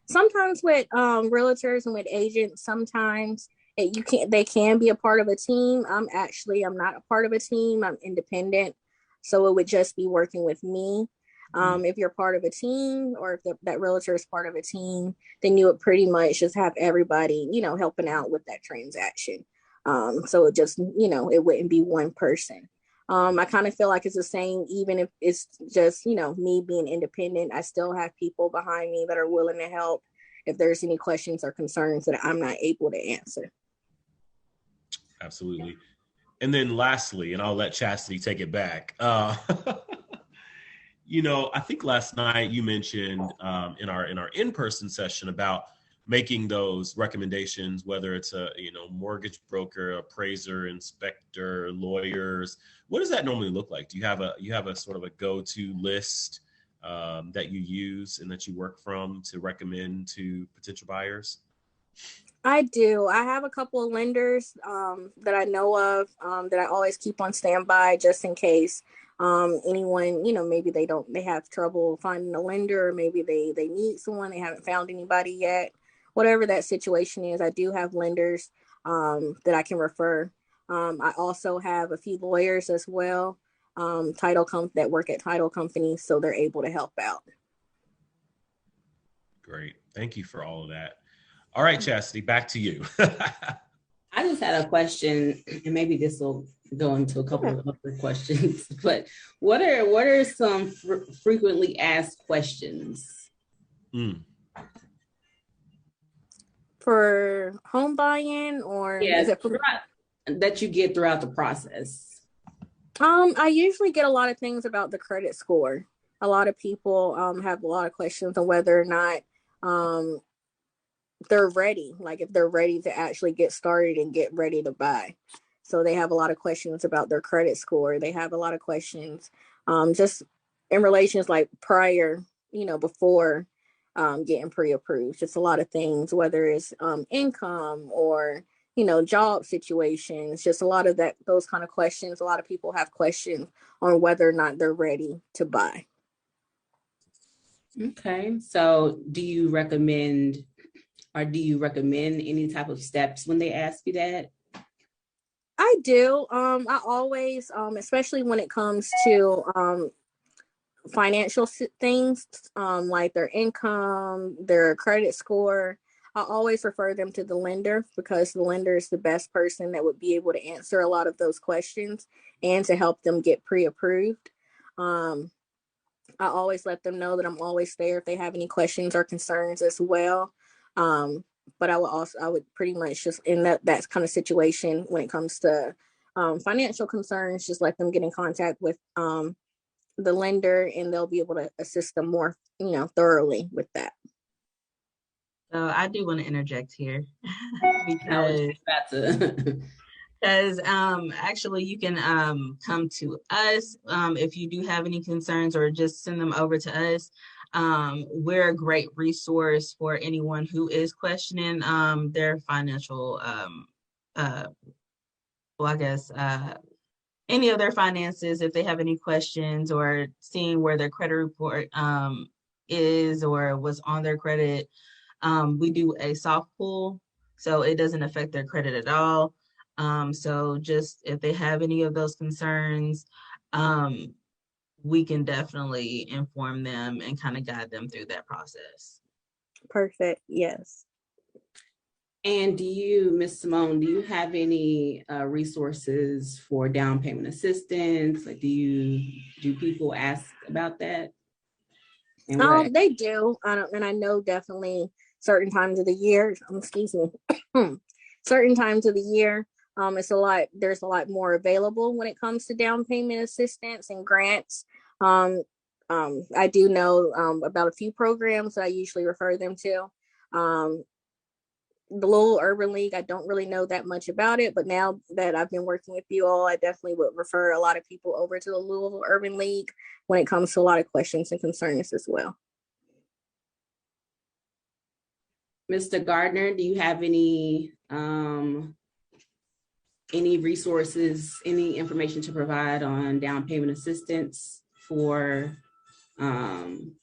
Sometimes with realtors and with agents, sometimes they can be a part of a team. I'm not a part of a team. I'm independent. So it would just be working with me. If you're part of a team, or if that realtor is part of a team, then you would pretty much just have everybody, helping out with that transaction. So it just, it wouldn't be one person. I kind of feel like it's the same, even if it's just, me being independent. I still have people behind me that are willing to help if there's any questions or concerns that I'm not able to answer. Absolutely. And then lastly, and I'll let Chastity take it back. I think last night you mentioned in our in-person session about making those recommendations, whether it's a mortgage broker, appraiser, inspector, lawyers. What does that normally look like? Do you have a sort of a go-to list that you use and that you work from to recommend to potential buyers? I do. I have a couple of lenders that I know of that I always keep on standby just in case anyone, maybe they have trouble finding a lender, or maybe they need someone, they haven't found anybody yet. Whatever that situation is, I do have lenders that I can refer. I also have a few lawyers as well, that work at title companies, so they're able to help out. Great. Thank you for all of that. All right, Chastity, back to you. I just had a question, and maybe this will go into a couple of other questions. But what are some frequently asked questions for home buying, or is it that you get throughout the process? I usually get a lot of things about the credit score. A lot of people have a lot of questions on whether or not they're ready, like if they're ready to actually get started and get ready to buy. So they have a lot of questions about their credit score. They have a lot of questions just in relations like prior, before getting pre-approved. Just a lot of things, whether it's income or, job situations, just a lot of those kind of questions. A lot of people have questions on whether or not they're ready to buy. Okay. So do you recommend any type of steps when they ask you that? I do. I always, especially when it comes to financial things, like their income, their credit score, I always refer them to the lender, because the lender is the best person that would be able to answer a lot of those questions and to help them get pre-approved. I always let them know that I'm always there if they have any questions or concerns as well. But I would pretty much just in that kind of situation when it comes to financial concerns, just let them get in contact with the lender, and they'll be able to assist them more, thoroughly with that. So I do want to interject here because actually you can come to us if you do have any concerns, or just send them over to us. We're a great resource for anyone who is questioning their financial any of their finances. If they have any questions, or seeing where their credit report is or what's on their credit, we do a soft pull, so it doesn't affect their credit at all. So just if they have any of those concerns, we can definitely inform them and kind of guide them through that process. Perfect. Yes. And Ms. Simone, do you have any resources for down payment assistance? Like, do people ask about that? They do. And I know definitely certain times of the year, excuse me, certain times of the year, there's a lot more available when it comes to down payment assistance and grants. I do know about a few programs that I usually refer them to. The Louisville Urban League, I don't really know that much about it, but now that I've been working with you all, I definitely would refer a lot of people over to the Louisville Urban League when it comes to a lot of questions and concerns as well. Mr. Gardner, do you have any resources, any information to provide on down payment assistance for home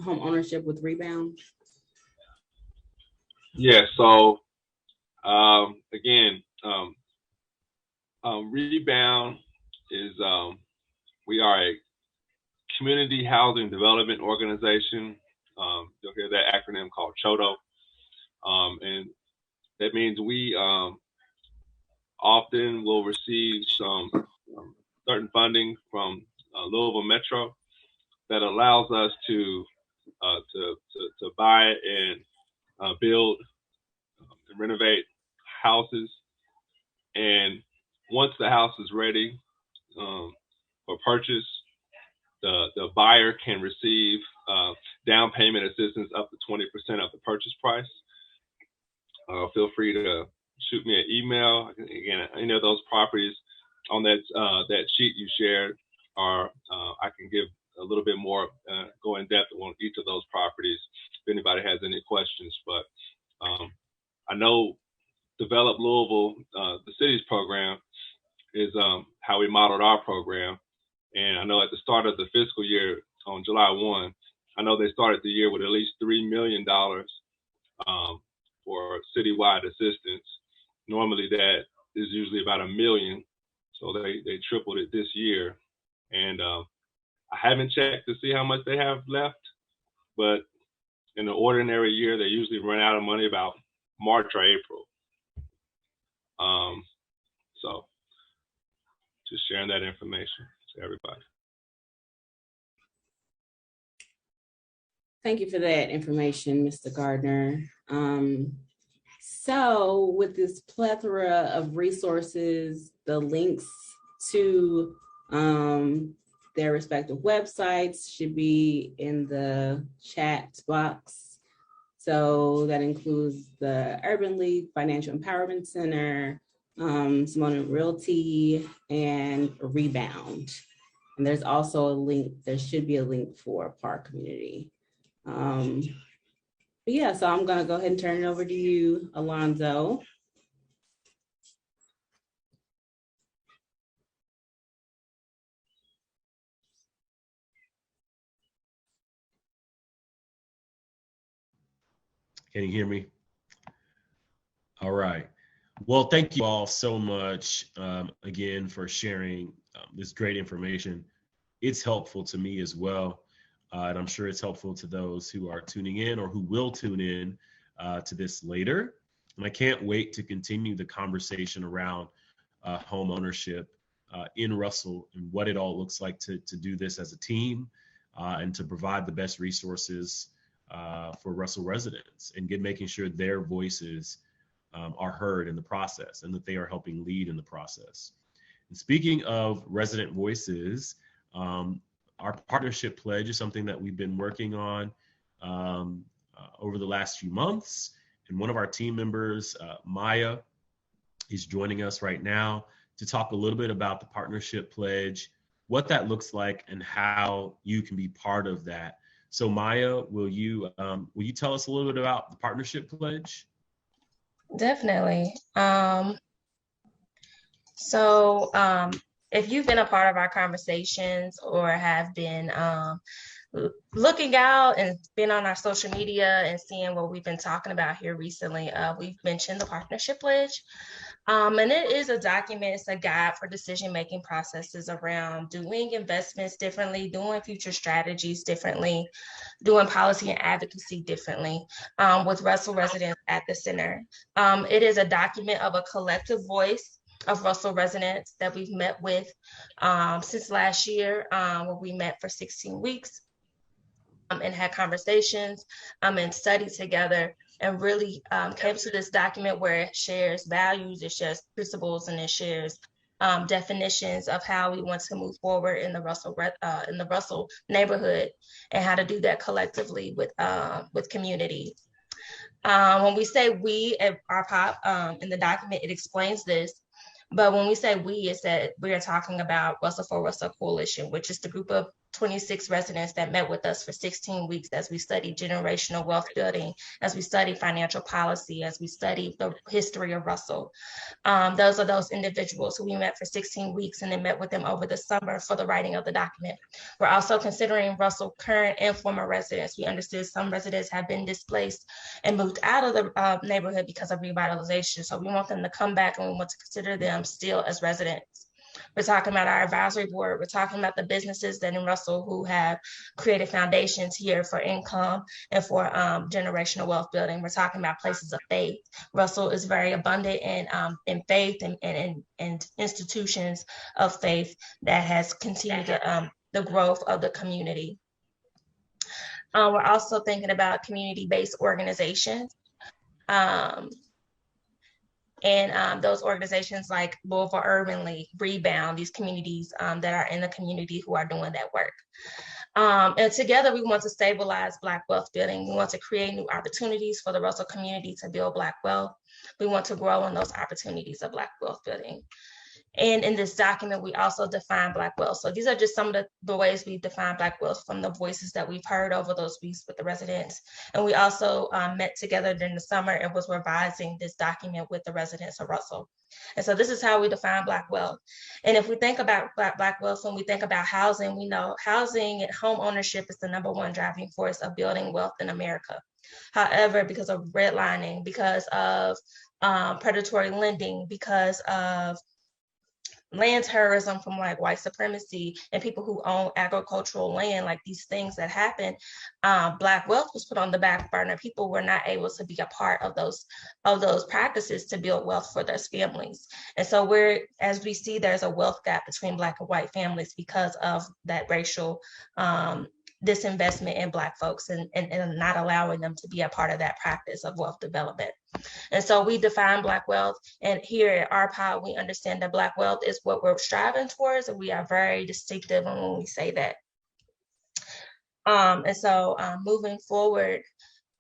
ownership with Rebound? Yeah, so again, Rebound is, we are a community housing development organization. You'll hear that acronym called CHODO. And that means we often will receive some certain funding from Louisville Metro that allows us to buy and build and renovate houses. And once the house is ready for purchase, the buyer can receive down payment assistance up to 20% of the purchase price. Feel free to shoot me an email. Again, any of those properties on that sheet you shared are, I can give a little bit more, go in depth on each of those properties if anybody has any questions. But I know Develop Louisville, the city's program, is how we modeled our program. And I know at the start of the fiscal year on July 1, I know they started the year with at least $3 million for citywide assistance. Normally that is usually about $1 million. So they tripled it this year. And I haven't checked to see how much they have left, but in an ordinary year, they usually run out of money about March or April. So just sharing that information to everybody. Thank you for that information, Mr. Gardner. So with this plethora of resources, the links to their respective websites should be in the chat box. So that includes the Urban League Financial Empowerment Center, Simone Realty, and Rebound. And there's also a link, there should be a link for Park Community. But yeah, so I'm gonna go ahead and turn it over to you, Alonzo. Can you hear me? All right. Well, thank you all so much again for sharing this great information. It's helpful to me as well. And I'm sure it's helpful to those who are tuning in or who will tune in to this later. And I can't wait to continue the conversation around home ownership in Russell and what it all looks like to do this as a team and to provide the best resources for Russell residents and making sure their voices are heard in the process and that they are helping lead in the process. And speaking of resident voices, our partnership pledge is something that we've been working on over the last few months. And one of our team members, Maya, is joining us right now to talk a little bit about the partnership pledge, what that looks like, and how you can be part of that. So Maya, will you tell us a little bit about the partnership pledge? Definitely. So if you've been a part of our conversations or have been looking out and been on our social media and seeing what we've been talking about here recently, we've mentioned the partnership pledge. And it is a document, it's a guide for decision-making processes around doing investments differently, doing future strategies differently, doing policy and advocacy differently, with Russell residents at the center. It is a document of a collective voice of Russell residents that we've met with since last year, where we met for 16 weeks and had conversations and studied together, and really came to this document where it shares values, it shares principles, and it shares definitions of how we want to move forward in the Russell neighborhood and how to do that collectively with community. When we say we at our POP in the document, it explains this. But when we say we, it's that we are talking about Russell for Russell Coalition, which is the group of 26 residents that met with us for 16 weeks as we studied generational wealth building, as we studied financial policy, as we studied the history of Russell. Those are those individuals who we met for 16 weeks and then met with them over the summer for the writing of the document. We're also considering Russell current and former residents. We understood some residents have been displaced and moved out of the neighborhood because of revitalization. So we want them to come back and we want to consider them still as residents. We're talking about our advisory board. We're talking about the businesses that in Russell who have created foundations here for income and for generational wealth building. We're talking about places of faith. Russell is very abundant in faith and institutions of faith that has continued the growth of the community. We're also thinking about community-based organizations. And those organizations like Louisville Urban League, Rebound, these communities that are in the community who are doing that work. And together we want to stabilize Black wealth building. We want to create new opportunities for the Russell community to build Black wealth. We want to grow in those opportunities of Black wealth building. And in this document, we also define Black wealth. So these are just some of the ways we define Black wealth from the voices that we've heard over those weeks with the residents. And we also met together during the summer and was revising this document with the residents of Russell. And so this is how we define Black wealth. And if we think about Black wealth, when we think about housing, we know housing and home ownership is the #1 driving force of building wealth in America. However, because of redlining, because of predatory lending, because of land terrorism from like white supremacy and people who own agricultural land, like these things that happen, Black wealth was put on the back burner. People were not able to be a part of those practices to build wealth for their families. And so as we see, there's a wealth gap between Black and white families because of that racial disinvestment in Black folks and not allowing them to be a part of that practice of wealth development. And so we define Black wealth, and here at our pod, we understand that Black wealth is what we're striving towards, and we are very distinctive when we say that. And so moving forward,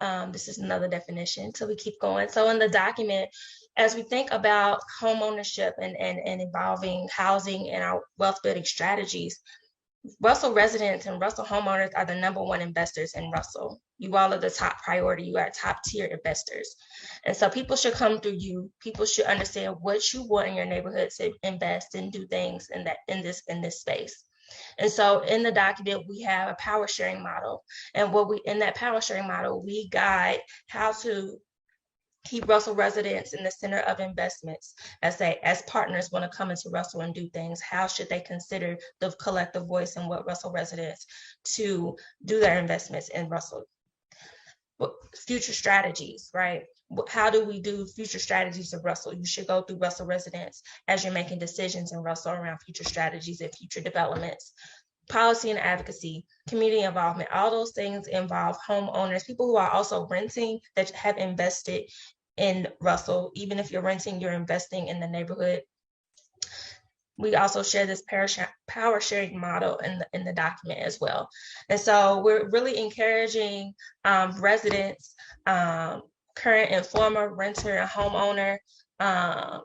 this is another definition, so we keep going. So in the document, as we think about home ownership and involving housing and our wealth building strategies, Russell residents and Russell homeowners are the #1 investors in Russell. You all are the top priority. You are top tier investors. And so people should come through you. People should understand what you want in your neighborhood to invest and do things in this space. And so in the document, we have a power sharing model. And in that power sharing model, we guide how to keep Russell residents in the center of investments as partners want to come into Russell and do things. How should they consider the collective voice and what Russell residents to do their investments in Russell? Future strategies, right? How do we do future strategies of Russell? You should go through Russell residents as you're making decisions in Russell around future strategies and future developments. Policy and advocacy, community involvement, all those things involve homeowners, people who are also renting that have invested in Russell. Even if you're renting, you're investing in the neighborhood. We also share this power sharing model in the document as well. And so we're really encouraging residents, current and former renter and homeowner,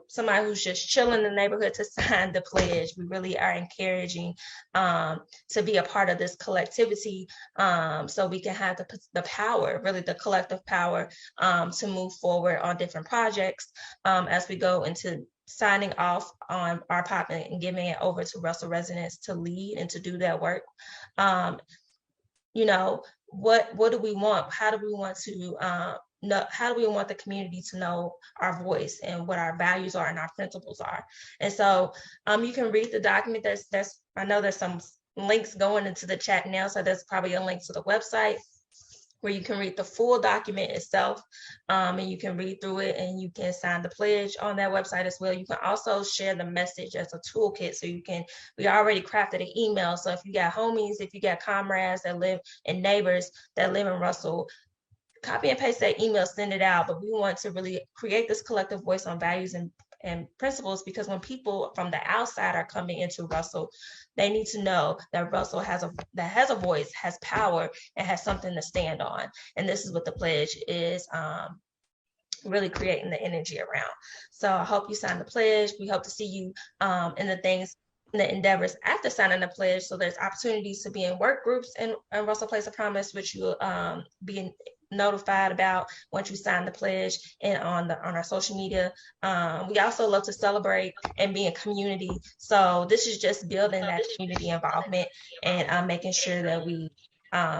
somebody who's just chilling in the neighborhood to sign the pledge. We really are encouraging to be a part of this collectivity so we can have the power, really the collective power to move forward on different projects as we go into signing off on our pop and giving it over to Russell residents to lead and to do that work. What do we want? How do we want to how do we want the community to know our voice and what our values are and our principles are? And so you can read the document. I know there's some links going into the chat now, so there's probably a link to the website where you can read the full document itself, and you can read through it and you can sign the pledge on that website as well. You can also share the message as a toolkit. So we already crafted an email. So if you got homies, if you got comrades that live and neighbors that live in Russell, copy and paste that email, send it out. But we want to really create this collective voice on values and principles, because when people from the outside are coming into Russell, they need to know that Russell has a voice, has power, and has something to stand on. And this is what the pledge is really creating the energy around. So I hope you sign the pledge. We hope to see you in the endeavors after signing the pledge. So there's opportunities to be in work groups in Russell Place of Promise, which you will be notified about once you sign the pledge, and on our social media. We also love to celebrate and be in community. So this is just building that community involvement and making sure that we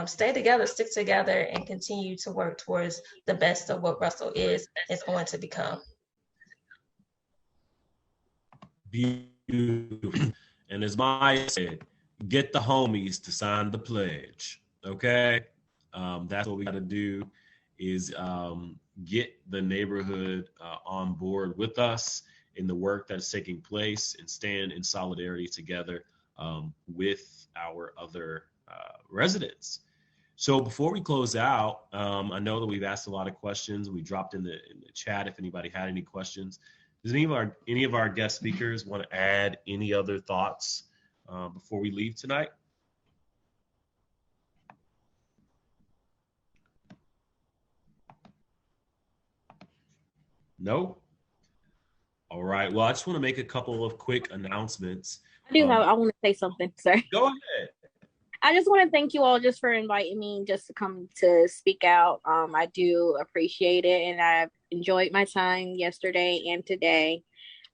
stay together, stick together, and continue to work towards the best of what Russell is going to become. Beautiful. And as Maya said, get the homies to sign the pledge. Okay? That's what we got to do, is get the neighborhood on board with us in the work that's taking place and stand in solidarity together with our other residents. So before we close out, I know that we've asked a lot of questions. We dropped in the chat if anybody had any questions. Does any of our guest speakers want to add any other thoughts before we leave tonight? No? All right. Well, I just want to make a couple of quick announcements. I want to say something, sir. Go ahead. I just want to thank you all just for inviting me just to come to speak out. I do appreciate it, and I've enjoyed my time yesterday and today.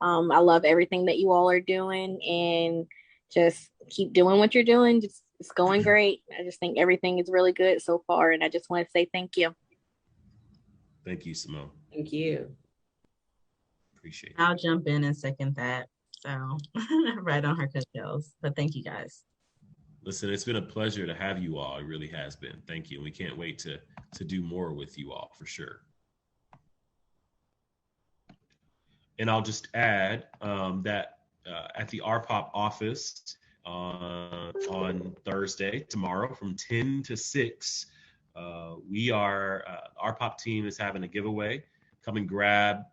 I love everything that you all are doing, and just keep doing what you're doing. Just it's going great. I just think everything is really good so far, and I just want to say thank you. Thank you, Simone. Thank you. Appreciate it. I'll jump in and second that. So right on her coattails. But thank you guys. Listen, it's been a pleasure to have you all. It really has been. Thank you. And we can't wait to do more with you all for sure. And I'll just add that at the RPOP office on Thursday, tomorrow, from 10 to 6, RPOP team is having a giveaway. Come and grab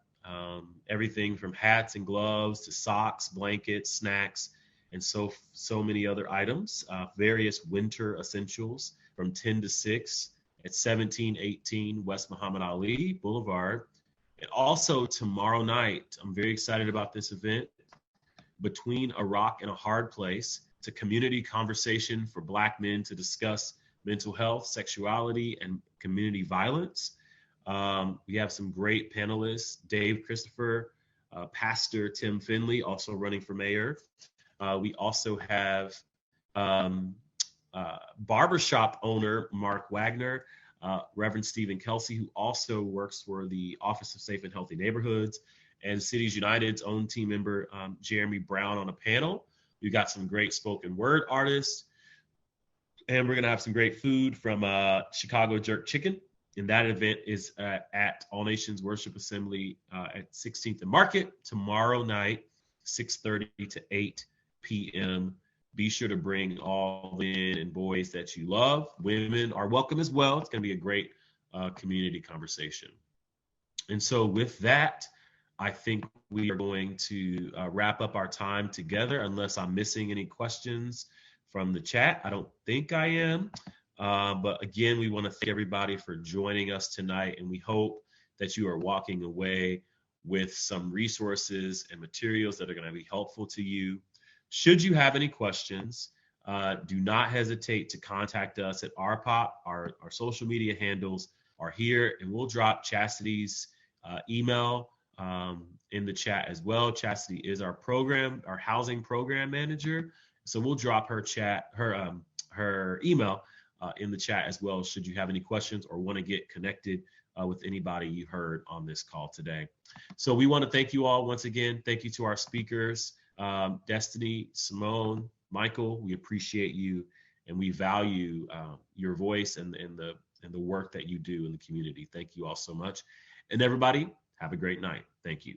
everything from hats and gloves to socks, blankets, snacks, and so many other items, various winter essentials from 10 to 6 at 1718 West Muhammad Ali Boulevard. And also tomorrow night, I'm very excited about this event, Between a Rock and a Hard Place. It's a community conversation for Black men to discuss mental health, sexuality, and community violence. We have some great panelists, Dave Christopher, Pastor Tim Finley, also running for mayor. We also have barbershop owner Mark Wagner, Reverend Stephen Kelsey, who also works for the Office of Safe and Healthy Neighborhoods, and Cities United's own team member, Jeremy Brown, on a panel. We've got some great spoken word artists, and we're going to have some great food from Chicago Jerk Chicken. And that event is at All Nations Worship Assembly at 16th and Market tomorrow night, 6:30 to 8 p.m. Be sure to bring all men and boys that you love. Women are welcome as well. It's going to be a great community conversation. And so with that, I think we are going to wrap up our time together, unless I'm missing any questions from the chat. I don't think I am. But again, we want to thank everybody for joining us tonight, and we hope that you are walking away with some resources and materials that are going to be helpful to you. Should you have any questions, do not hesitate to contact us at RPOP. Our social media handles are here, and we'll drop Chastity's email in the chat as well. Chastity is our housing program manager, so we'll drop her email in the chat as well, should you have any questions or want to get connected with anybody you heard on this call today. So we want to thank you all once again. Thank you to our speakers, Destiny, Simone, Michael. We appreciate you, and we value your voice and the work that you do in the community. Thank you all so much. And everybody, have a great night. Thank you.